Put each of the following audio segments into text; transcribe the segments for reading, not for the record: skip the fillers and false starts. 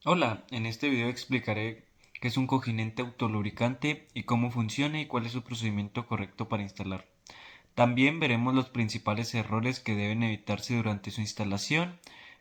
Hola, en este video explicaré qué es un cojinente autolubricante y cómo funciona y cuál es su procedimiento correcto para instalarlo. También veremos los principales errores que deben evitarse durante su instalación,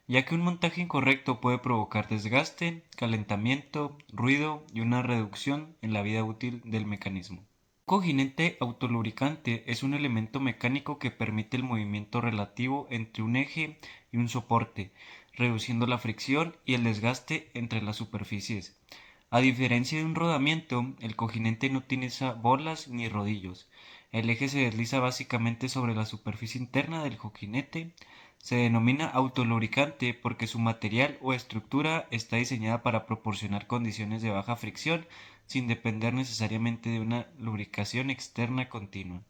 ya que un montaje incorrecto puede provocar desgaste, calentamiento, ruido y una reducción en la vida útil del mecanismo. Un cojinente autolubricante es un elemento mecánico que permite el movimiento relativo entre un eje y un soporte, reduciendo la fricción y el desgaste entre las superficies. A diferencia de un rodamiento, el cojinente no utiliza bolas ni rodillos. El eje se desliza básicamente sobre la superficie interna del cojinete. Se denomina autolubricante porque su material o estructura está diseñada para proporcionar condiciones de baja fricción sin depender necesariamente de una lubricación externa continua.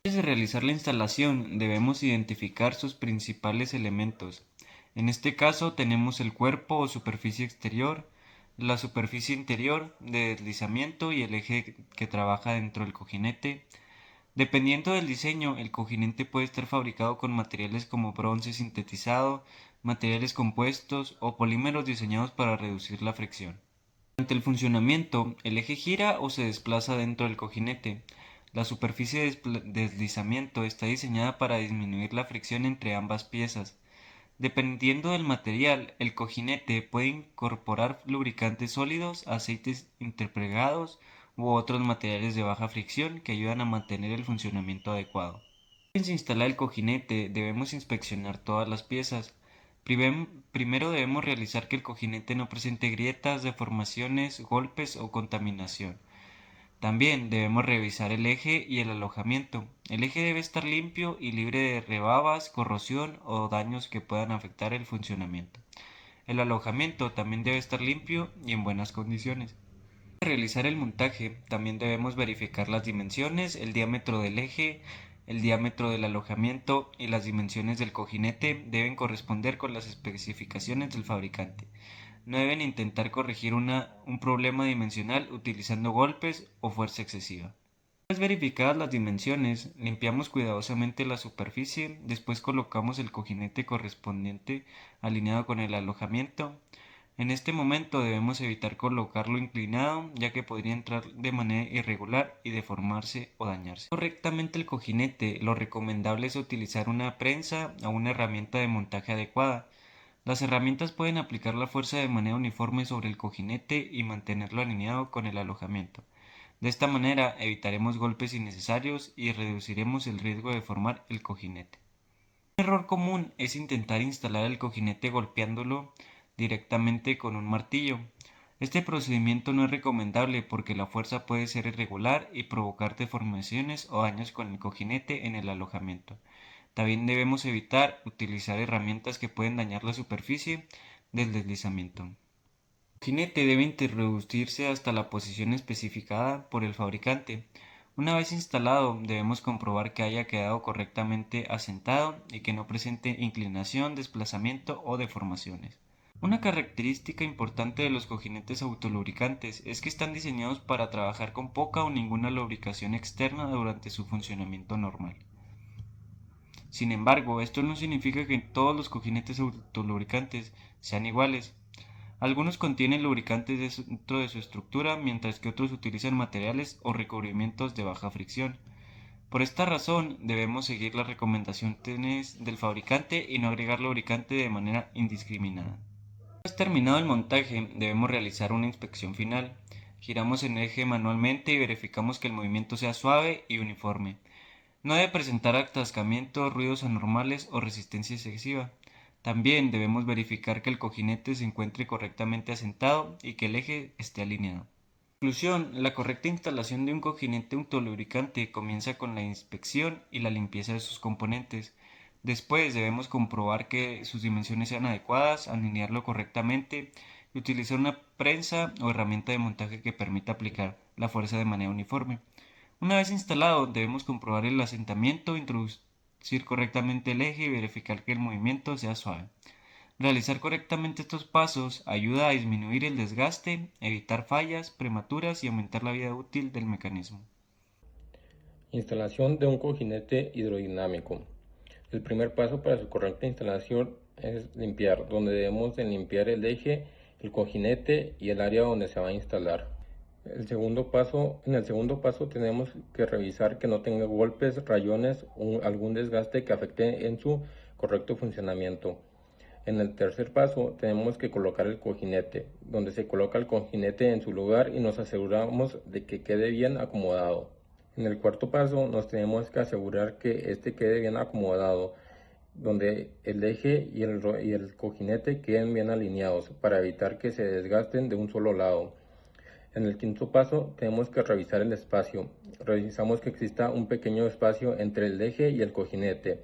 Antes de realizar la instalación, debemos identificar sus principales elementos. En este caso tenemos el cuerpo o superficie exterior, la superficie interior de deslizamiento y el eje que trabaja dentro del cojinete. Dependiendo del diseño, el cojinete puede estar fabricado con materiales como bronce sintetizado, materiales compuestos o polímeros diseñados para reducir la fricción. Durante el funcionamiento, el eje gira o se desplaza dentro del cojinete. La superficie de deslizamiento está diseñada para disminuir la fricción entre ambas piezas. Dependiendo del material, el cojinete puede incorporar lubricantes sólidos, aceites interpregnados u otros materiales de baja fricción que ayudan a mantener el funcionamiento adecuado. Antes de instalar el cojinete, debemos inspeccionar todas las piezas. Primero debemos realizar que el cojinete no presente grietas, deformaciones, golpes o contaminación. También debemos revisar el eje y el alojamiento. El eje debe estar limpio y libre de rebabas, corrosión o daños que puedan afectar el funcionamiento. El alojamiento también debe estar limpio y en buenas condiciones. Antes de realizar el montaje, también debemos verificar las dimensiones, el diámetro del eje, el diámetro del alojamiento y las dimensiones del cojinete deben corresponder con las especificaciones del fabricante. No deben intentar corregir un problema dimensional utilizando golpes o fuerza excesiva. Una vez verificadas las dimensiones, limpiamos cuidadosamente la superficie, después colocamos el cojinete correspondiente alineado con el alojamiento. En este momento debemos evitar colocarlo inclinado, ya que podría entrar de manera irregular y deformarse o dañarse. Correctamente el cojinete, lo recomendable es utilizar una prensa o una herramienta de montaje adecuada. Las herramientas pueden aplicar la fuerza de manera uniforme sobre el cojinete y mantenerlo alineado con el alojamiento. De esta manera evitaremos golpes innecesarios y reduciremos el riesgo de deformar el cojinete. Un error común es intentar instalar el cojinete golpeándolo directamente con un martillo. Este procedimiento no es recomendable porque la fuerza puede ser irregular y provocar deformaciones o daños con el cojinete en el alojamiento. También debemos evitar utilizar herramientas que pueden dañar la superficie del deslizamiento. El cojinete debe introducirse hasta la posición especificada por el fabricante. Una vez instalado, debemos comprobar que haya quedado correctamente asentado y que no presente inclinación, desplazamiento o deformaciones. Una característica importante de los cojinetes autolubricantes es que están diseñados para trabajar con poca o ninguna lubricación externa durante su funcionamiento normal. Sin embargo, esto no significa que todos los cojinetes autolubricantes sean iguales. Algunos contienen lubricantes dentro de su estructura, mientras que otros utilizan materiales o recubrimientos de baja fricción. Por esta razón, debemos seguir las recomendaciones del fabricante y no agregar lubricante de manera indiscriminada. Una vez terminado el montaje, debemos realizar una inspección final. Giramos el eje manualmente y verificamos que el movimiento sea suave y uniforme. No debe presentar atascamientos, ruidos anormales o resistencia excesiva. También debemos verificar que el cojinete se encuentre correctamente asentado y que el eje esté alineado. En conclusión, la correcta instalación de un cojinete autolubricante comienza con la inspección y la limpieza de sus componentes. Después debemos comprobar que sus dimensiones sean adecuadas, alinearlo correctamente y utilizar una prensa o herramienta de montaje que permita aplicar la fuerza de manera uniforme. Una vez instalado, debemos comprobar el asentamiento, introducir correctamente el eje y verificar que el movimiento sea suave. Realizar correctamente estos pasos ayuda a disminuir el desgaste, evitar fallas prematuras y aumentar la vida útil del mecanismo. Instalación de un cojinete hidrodinámico. El primer paso para su correcta instalación es limpiar, donde debemos de limpiar el eje el cojinete y el área donde se va a instalar. En el segundo paso tenemos que revisar que no tenga golpes, rayones o algún desgaste que afecte en su correcto funcionamiento. En el tercer paso tenemos que colocar el cojinete, donde se coloca el cojinete en su lugar y nos aseguramos de que quede bien acomodado. En el cuarto paso nos tenemos que asegurar que este quede bien acomodado, donde el eje y el cojinete queden bien alineados para evitar que se desgasten de un solo lado. En el quinto paso tenemos que revisar el espacio. Revisamos que exista un pequeño espacio entre el eje y el cojinete.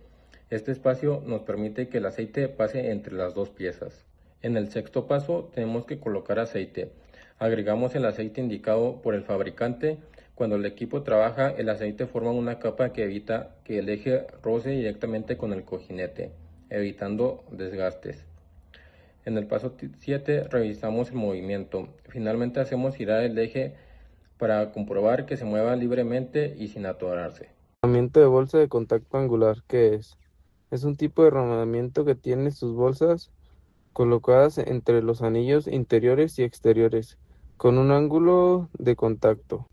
Este espacio nos permite que el aceite pase entre las dos piezas. En el sexto paso tenemos que colocar aceite. Agregamos el aceite indicado por el fabricante. Cuando el equipo trabaja, el aceite forma una capa que evita que el eje roce directamente con el cojinete, evitando desgastes. En el paso 7 revisamos el movimiento. Finalmente hacemos girar el eje para comprobar que se mueva libremente y sin atorarse. Rodamiento de bolsa de contacto angular, ¿qué es? Es un tipo de rodamiento que tiene sus bolsas colocadas entre los anillos interiores y exteriores, con un ángulo de contacto.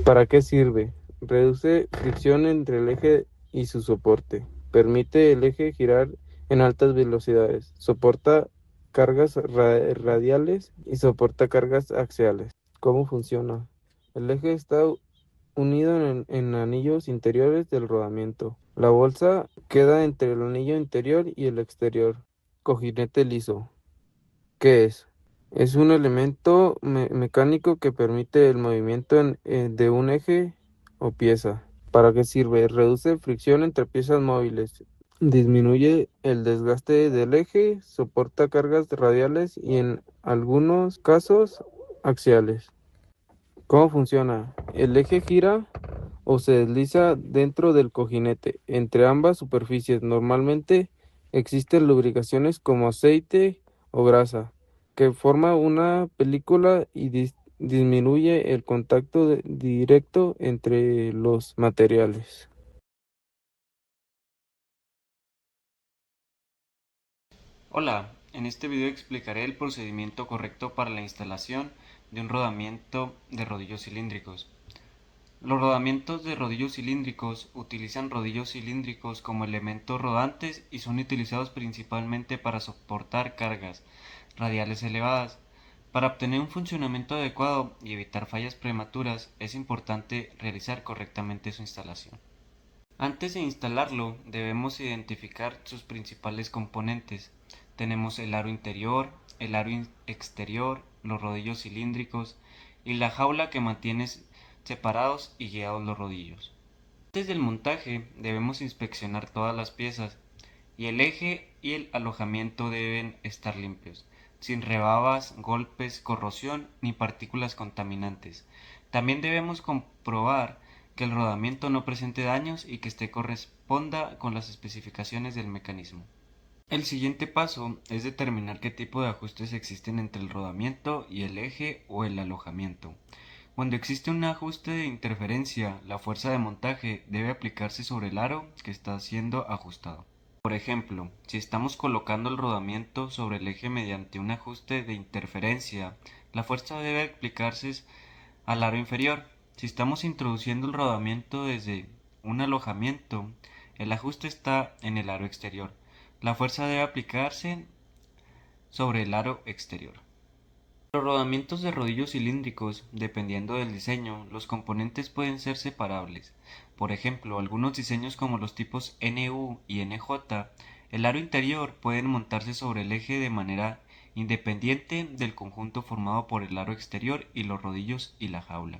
¿Para qué sirve? Reduce fricción entre el eje y su soporte. Permite el eje girar en altas velocidades. Soporta cargas radiales y soporta cargas axiales. ¿Cómo funciona? El eje está unido en anillos interiores del rodamiento. La bolsa queda entre el anillo interior y el exterior. Cojinete liso. ¿Qué es? Es un elemento mecánico que permite el movimiento de un eje o pieza. ¿Para qué sirve? Reduce fricción entre piezas móviles. Disminuye el desgaste del eje, soporta cargas radiales y en algunos casos axiales. ¿Cómo funciona? El eje gira o se desliza dentro del cojinete. Entre ambas superficies normalmente existen lubricaciones como aceite o grasa, que forma una película y disminuye el contacto directo entre los materiales. Hola, en este video explicaré el procedimiento correcto para la instalación de un rodamiento de rodillos cilíndricos. Los rodamientos de rodillos cilíndricos utilizan rodillos cilíndricos como elementos rodantes y son utilizados principalmente para soportar cargas radiales elevadas. Para obtener un funcionamiento adecuado y evitar fallas prematuras, es importante realizar correctamente su instalación. Antes de instalarlo, debemos identificar sus principales componentes. Tenemos el aro interior, el aro exterior, los rodillos cilíndricos y la jaula que mantiene separados y guiados los rodillos. Antes del montaje, debemos inspeccionar todas las piezas y el eje y el alojamiento deben estar limpios, sin rebabas, golpes, corrosión ni partículas contaminantes. También debemos comprobar que el rodamiento no presente daños y que éste corresponda con las especificaciones del mecanismo. El siguiente paso es determinar qué tipo de ajustes existen entre el rodamiento y el eje o el alojamiento. Cuando existe un ajuste de interferencia, la fuerza de montaje debe aplicarse sobre el aro que está siendo ajustado. Por ejemplo, si estamos colocando el rodamiento sobre el eje mediante un ajuste de interferencia, la fuerza debe aplicarse al aro inferior. Si estamos introduciendo el rodamiento desde un alojamiento, el ajuste está en el aro exterior. La fuerza debe aplicarse sobre el aro exterior. Los rodamientos de rodillos cilíndricos, dependiendo del diseño, los componentes pueden ser separables. Por ejemplo, algunos diseños como los tipos NU y NJ, el aro interior pueden montarse sobre el eje de manera independiente del conjunto formado por el aro exterior y los rodillos y la jaula.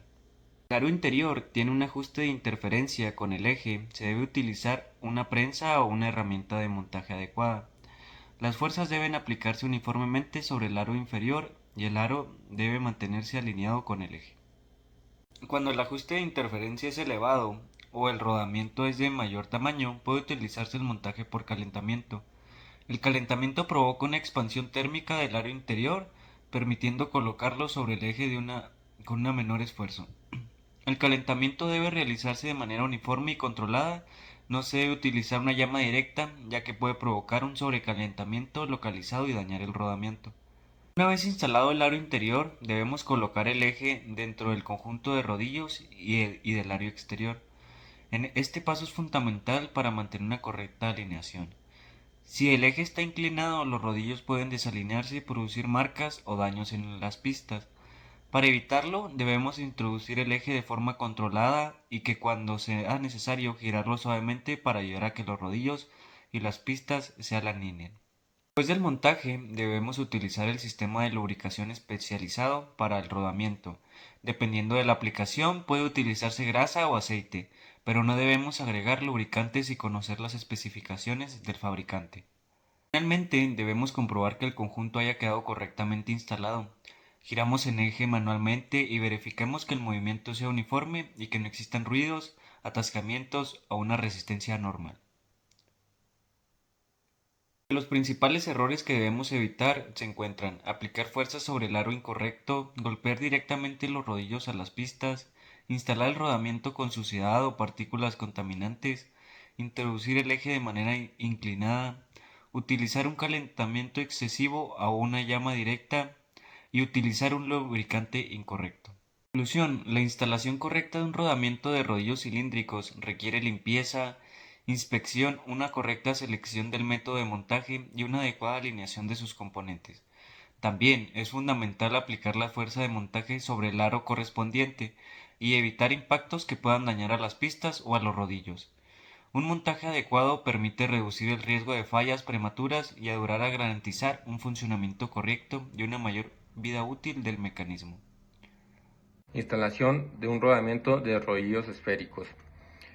El aro interior tiene un ajuste de interferencia con el eje, se debe utilizar una prensa o una herramienta de montaje adecuada. Las fuerzas deben aplicarse uniformemente sobre el aro inferior y el aro debe mantenerse alineado con el eje. Cuando el ajuste de interferencia es elevado o el rodamiento es de mayor tamaño, puede utilizarse el montaje por calentamiento. El calentamiento provoca una expansión térmica del aro interior, permitiendo colocarlo sobre el eje con un menor esfuerzo. El calentamiento debe realizarse de manera uniforme y controlada. No se debe utilizar una llama directa, ya que puede provocar un sobrecalentamiento localizado y dañar el rodamiento. Una vez instalado el aro interior, debemos colocar el eje dentro del conjunto de rodillos y del aro exterior. Este paso es fundamental para mantener una correcta alineación. Si el eje está inclinado, los rodillos pueden desalinearse y producir marcas o daños en las pistas. Para evitarlo, debemos introducir el eje de forma controlada y que cuando sea necesario girarlo suavemente para ayudar a que los rodillos y las pistas se alineen. Después del montaje, debemos utilizar el sistema de lubricación especializado para el rodamiento. Dependiendo de la aplicación, puede utilizarse grasa o aceite, pero no debemos agregar lubricantes y conocer las especificaciones del fabricante. Finalmente, debemos comprobar que el conjunto haya quedado correctamente instalado. Giramos el eje manualmente y verifiquemos que el movimiento sea uniforme y que no existan ruidos, atascamientos o una resistencia anormal. Los principales errores que debemos evitar se encuentran: aplicar fuerza sobre el aro incorrecto, golpear directamente los rodillos a las pistas, instalar el rodamiento con suciedad o partículas contaminantes, introducir el eje de manera inclinada, utilizar un calentamiento excesivo o una llama directa y utilizar un lubricante incorrecto. Conclusión: la instalación correcta de un rodamiento de rodillos cilíndricos requiere limpieza, inspección, una correcta selección del método de montaje y una adecuada alineación de sus componentes. También es fundamental aplicar la fuerza de montaje sobre el aro correspondiente y evitar impactos que puedan dañar a las pistas o a los rodillos. Un montaje adecuado permite reducir el riesgo de fallas prematuras y ayudar a garantizar un funcionamiento correcto y una mayor vida útil del mecanismo. Instalación de un rodamiento de rodillos esféricos.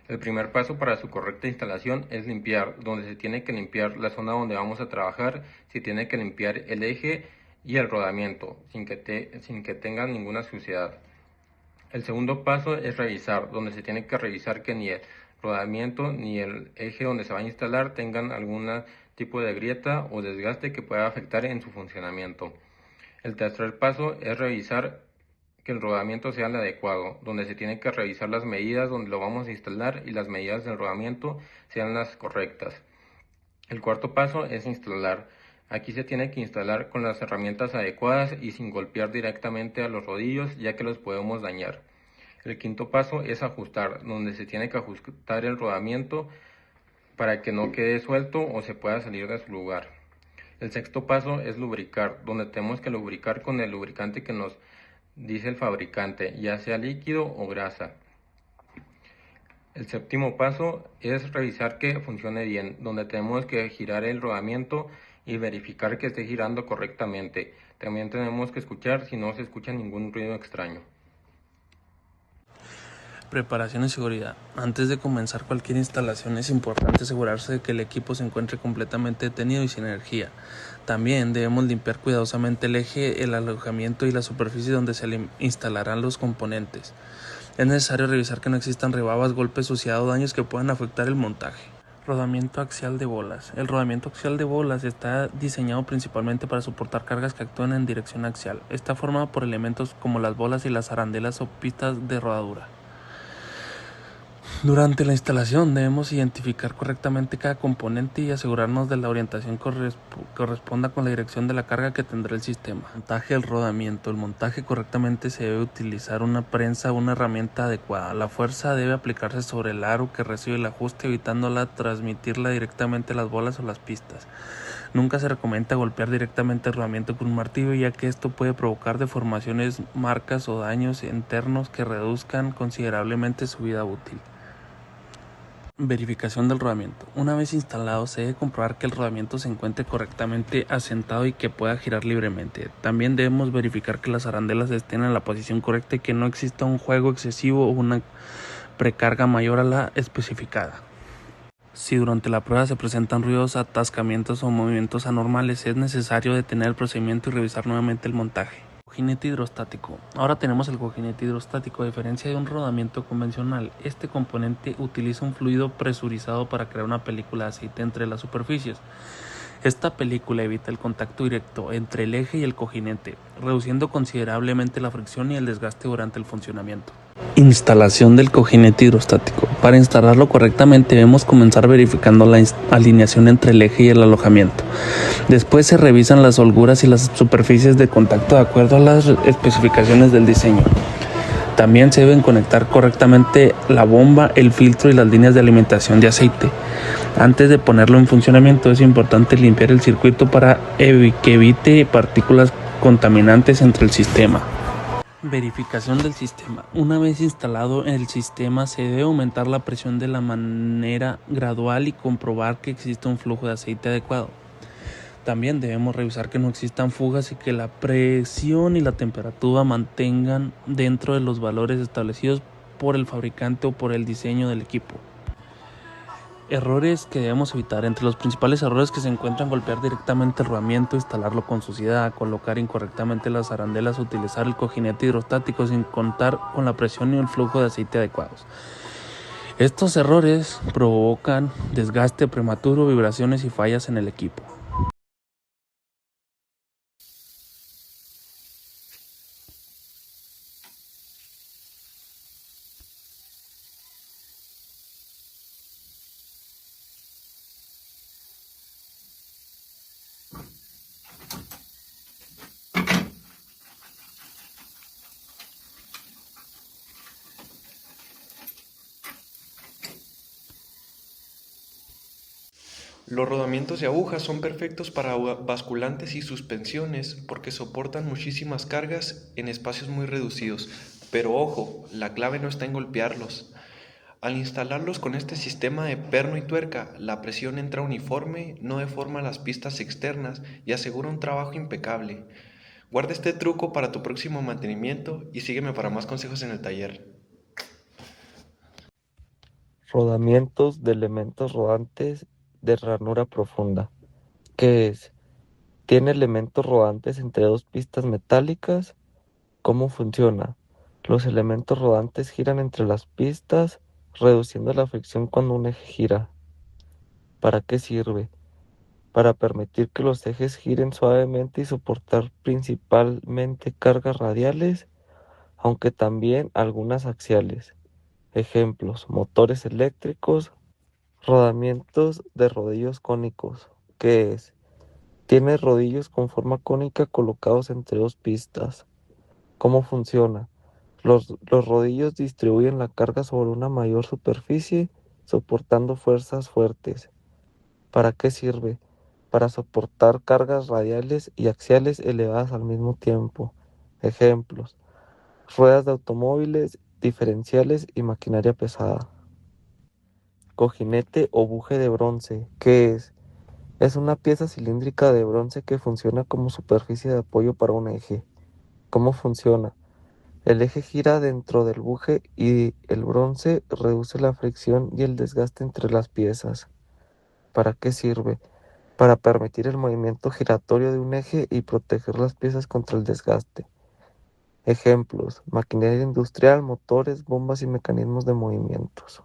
El primer paso para su correcta instalación es limpiar. Donde se tiene que limpiar la zona donde vamos a trabajar, se tiene que limpiar el eje y el rodamiento sin que tengan ninguna suciedad. El segundo paso es revisar, donde se tiene que revisar que ni el rodamiento ni el eje donde se va a instalar tengan algún tipo de grieta o desgaste que pueda afectar en su funcionamiento. El tercer paso es revisar que el rodamiento sea el adecuado, donde se tiene que revisar las medidas donde lo vamos a instalar y las medidas del rodamiento sean las correctas. El cuarto paso es instalar. Aquí se tiene que instalar con las herramientas adecuadas y sin golpear directamente a los rodillos, ya que los podemos dañar. El quinto paso es ajustar, donde se tiene que ajustar el rodamiento para que no quede suelto o se pueda salir de su lugar. El sexto paso es lubricar, donde tenemos que lubricar con el lubricante que nos dice el fabricante, ya sea líquido o grasa. El séptimo paso es revisar que funcione bien, donde tenemos que girar el rodamiento y verificar que esté girando correctamente. También tenemos que escuchar si no se escucha ningún ruido extraño. Preparación y seguridad. Antes de comenzar cualquier instalación es importante asegurarse de que el equipo se encuentre completamente detenido y sin energía. También debemos limpiar cuidadosamente el eje, el alojamiento y la superficie donde se instalarán los componentes. Es necesario revisar que no existan rebabas, golpes, suciedad o daños que puedan afectar el montaje. Rodamiento axial de bolas. El rodamiento axial de bolas está diseñado principalmente para soportar cargas que actúan en dirección axial. Está formado por elementos como las bolas y las arandelas o pistas de rodadura. Durante la instalación debemos identificar correctamente cada componente y asegurarnos de la orientación corresponda con la dirección de la carga que tendrá el sistema. Montaje del rodamiento. El montaje correctamente se debe utilizar una prensa o una herramienta adecuada. La fuerza debe aplicarse sobre el aro que recibe el ajuste, evitándola transmitirla directamente a las bolas o las pistas. Nunca se recomienda golpear directamente el rodamiento con un martillo, ya que esto puede provocar deformaciones, marcas o daños internos que reduzcan considerablemente su vida útil. Verificación del rodamiento. Una vez instalado, se debe comprobar que el rodamiento se encuentre correctamente asentado y que pueda girar libremente. También debemos verificar que las arandelas estén en la posición correcta y que no exista un juego excesivo o una precarga mayor a la especificada. Si durante la prueba se presentan ruidos, atascamientos o movimientos anormales, es necesario detener el procedimiento y revisar nuevamente el montaje. Cojinete hidrostático. Ahora tenemos el cojinete hidrostático. A diferencia de un rodamiento convencional, este componente utiliza un fluido presurizado para crear una película de aceite entre las superficies. Esta película evita el contacto directo entre el eje y el cojinete, reduciendo considerablemente la fricción y el desgaste durante el funcionamiento. Instalación del cojinete hidrostático. Para instalarlo correctamente debemos comenzar verificando la alineación entre el eje y el alojamiento. Después se revisan las holguras y las superficies de contacto de acuerdo a las especificaciones del diseño. También se deben conectar correctamente la bomba, el filtro y las líneas de alimentación de aceite. Antes de ponerlo en funcionamiento es importante limpiar el circuito para que evite partículas contaminantes entre el sistema. Verificación del sistema. Una vez instalado el sistema se debe aumentar la presión de la manera gradual y comprobar que existe un flujo de aceite adecuado. También debemos revisar que no existan fugas y que la presión y la temperatura mantengan dentro de los valores establecidos por el fabricante o por el diseño del equipo. Errores que debemos evitar. Entre los principales errores que se encuentran: golpear directamente el rodamiento, instalarlo con suciedad, colocar incorrectamente las arandelas, utilizar el cojinete hidrostático sin contar con la presión y el flujo de aceite adecuados. Estos errores provocan desgaste prematuro, vibraciones y fallas en el equipo. Los rodamientos de agujas son perfectos para basculantes y suspensiones porque soportan muchísimas cargas en espacios muy reducidos. Pero ojo, la clave no está en golpearlos. Al instalarlos con este sistema de perno y tuerca, la presión entra uniforme, no deforma las pistas externas y asegura un trabajo impecable. Guarda este truco para tu próximo mantenimiento y sígueme para más consejos en el taller. Rodamientos de elementos rodantes de ranura profunda. ¿Qué es? Tiene elementos rodantes entre dos pistas metálicas. ¿Cómo funciona? Los elementos rodantes giran entre las pistas, reduciendo la fricción cuando un eje gira. ¿Para qué sirve? Para permitir que los ejes giren suavemente y soportar principalmente cargas radiales, aunque también algunas axiales. Ejemplos: motores eléctricos. Rodamientos de rodillos cónicos. ¿Qué es? Tiene rodillos con forma cónica colocados entre dos pistas. ¿Cómo funciona? Los rodillos distribuyen la carga sobre una mayor superficie, soportando fuerzas fuertes. ¿Para qué sirve? Para soportar cargas radiales y axiales elevadas al mismo tiempo. Ejemplos: ruedas de automóviles, diferenciales y maquinaria pesada. Cojinete o buje de bronce. ¿Qué es? Es una pieza cilíndrica de bronce que funciona como superficie de apoyo para un eje. ¿Cómo funciona? El eje gira dentro del buje y el bronce reduce la fricción y el desgaste entre las piezas. ¿Para qué sirve? Para permitir el movimiento giratorio de un eje y proteger las piezas contra el desgaste. Ejemplos: maquinaria industrial, motores, bombas y mecanismos de movimientos.